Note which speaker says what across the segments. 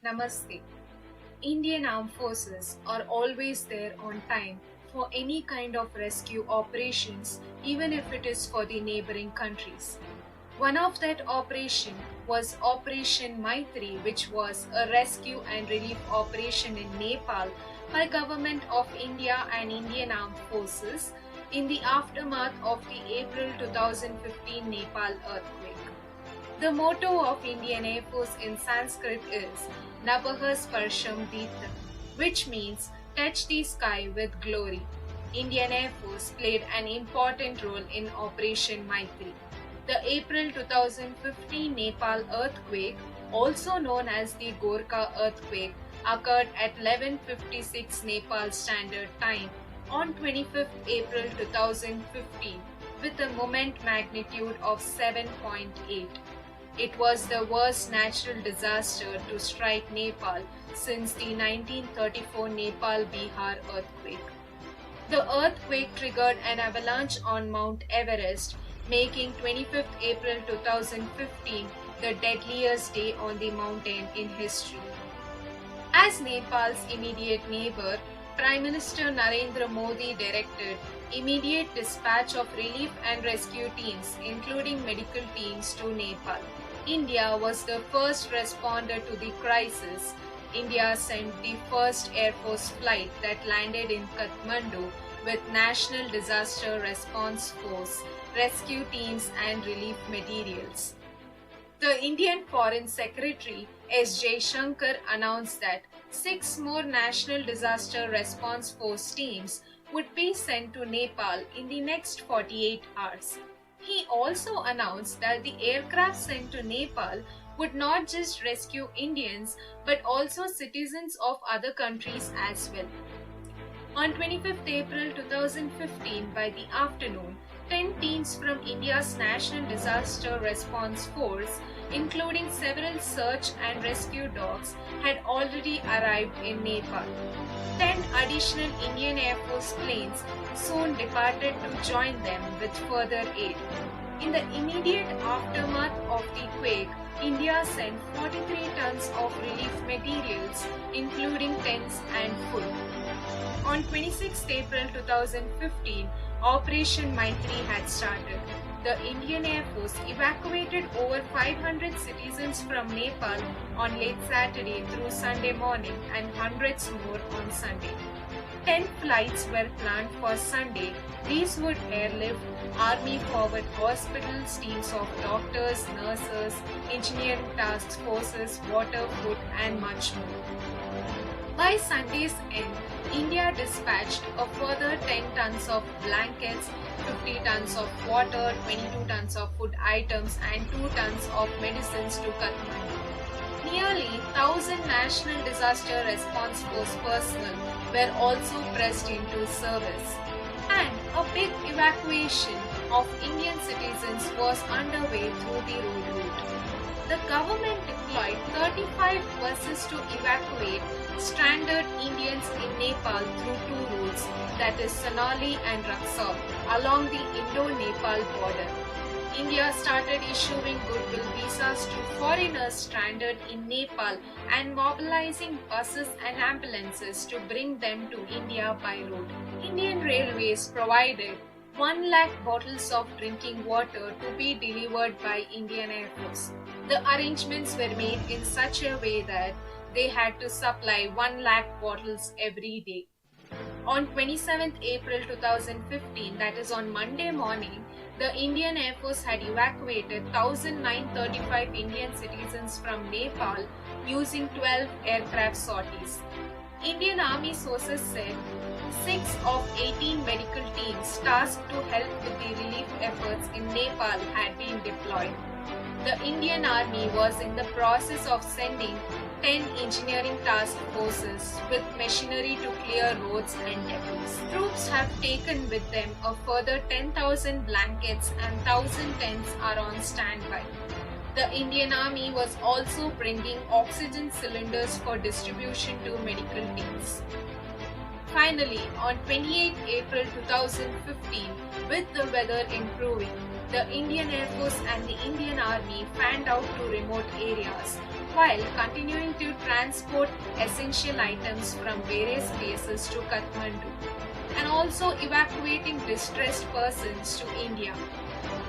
Speaker 1: Namaste. Indian Armed Forces are always there on time for any kind of rescue operations, even if it is for the neighboring countries. One of that operation was Operation Maitri, which was a rescue and relief operation in Nepal by Government of India and Indian Armed Forces in the aftermath of the April 2015 Nepal earthquake. The motto of Indian Air Force in Sanskrit is Nabha Sparsham Deeptam, which means touch the sky with glory. Indian Air Force played an important role in Operation Maitri. The April 2015 Nepal earthquake, also known as the Gorkha earthquake, occurred at 11:56 Nepal Standard Time on 25th April 2015 with a moment magnitude of 7.8. It was the worst natural disaster to strike Nepal since the 1934 Nepal-Bihar earthquake. The earthquake triggered an avalanche on Mount Everest, making 25th April 2015 the deadliest day on the mountain in history. As Nepal's immediate neighbor, Prime Minister Narendra Modi directed immediate dispatch of relief and rescue teams, including medical teams, to Nepal. India was the first responder to the crisis. India sent the first Air Force flight that landed in Kathmandu with National Disaster Response Force, rescue teams, and relief materials. The Indian Foreign Secretary S. Jaishankar announced that 6 more National Disaster Response Force teams would be sent to Nepal in the next 48 hours. He also announced that the aircraft sent to Nepal would not just rescue Indians but also citizens of other countries as well. On 25th April 2015, by the afternoon, 10 teams from India's National Disaster Response Force, including several search and rescue dogs, had already arrived in Nepal. 10 additional Indian Air Force planes soon departed to join them with further aid. In the immediate aftermath of the quake, India sent 43 tons of relief materials, including tents and food. On 26 April 2015, Operation Maitri had started. The Indian Air Force evacuated over 500 citizens from Nepal on late Saturday through Sunday morning and hundreds more on Sunday. 10 flights were planned for Sunday. These would airlift Army Forward Hospitals, teams of doctors, nurses, engineering task forces, water, food, and much more. By Sunday's end, India dispatched a further 10 tons of blankets, 50 tons of water, 22 tons of food items, and 2 tons of medicines to Kathmandu. Nearly 1,000 National Disaster Response Force personnel were also pressed into service. And a big evacuation of Indian citizens was underway through the road route. The government deployed 35 buses to evacuate stranded Indians in Nepal through 2 routes, that is Sonali and Raxaul, along the Indo-Nepal border. India started issuing goodwill visas to foreigners stranded in Nepal and mobilizing buses and ambulances to bring them to India by road. Indian Railways provided 1 lakh bottles of drinking water to be delivered by Indian Air Force. The arrangements were made in such a way that they had to supply 1 lakh bottles every day. On 27th April 2015, that is on Monday morning, the Indian Air Force had evacuated 1,935 Indian citizens from Nepal using 12 aircraft sorties. Indian Army sources said 6 of 18 medical teams tasked to help with the relief efforts in Nepal had been deployed. The Indian Army was in the process of sending 10 engineering task forces with machinery to clear roads and depots. Troops have taken with them a further 10,000 blankets and 1,000 tents are on standby. The Indian Army was also bringing oxygen cylinders for distribution to medical teams. Finally, on 28 April 2015, with the weather improving, the Indian Air Force and the Indian Army fanned out to remote areas while continuing to transport essential items from various places to Kathmandu and also evacuating distressed persons to India.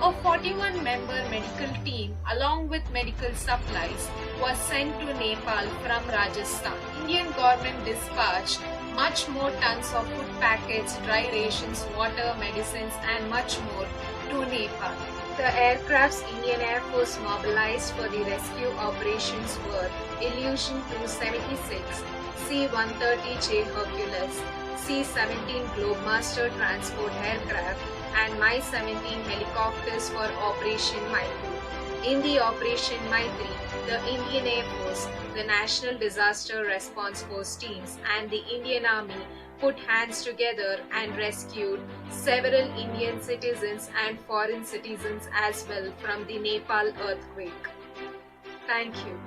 Speaker 1: A 41-member medical team along with medical supplies was sent to Nepal from Rajasthan. Indian government dispatched much more tons of food packets, dry rations, water, medicines and much more to Nepal. The aircrafts Indian Air Force mobilized for the rescue operations were Illusion 276, C-130J Hercules, C-17 Globemaster transport aircraft and Mi-17 helicopters for Operation Maitri. In the Operation Maitri, the Indian Air Force, the National Disaster Response Force teams and the Indian Army put hands together and rescued several Indian citizens and foreign citizens as well from the Nepal earthquake. Thank you.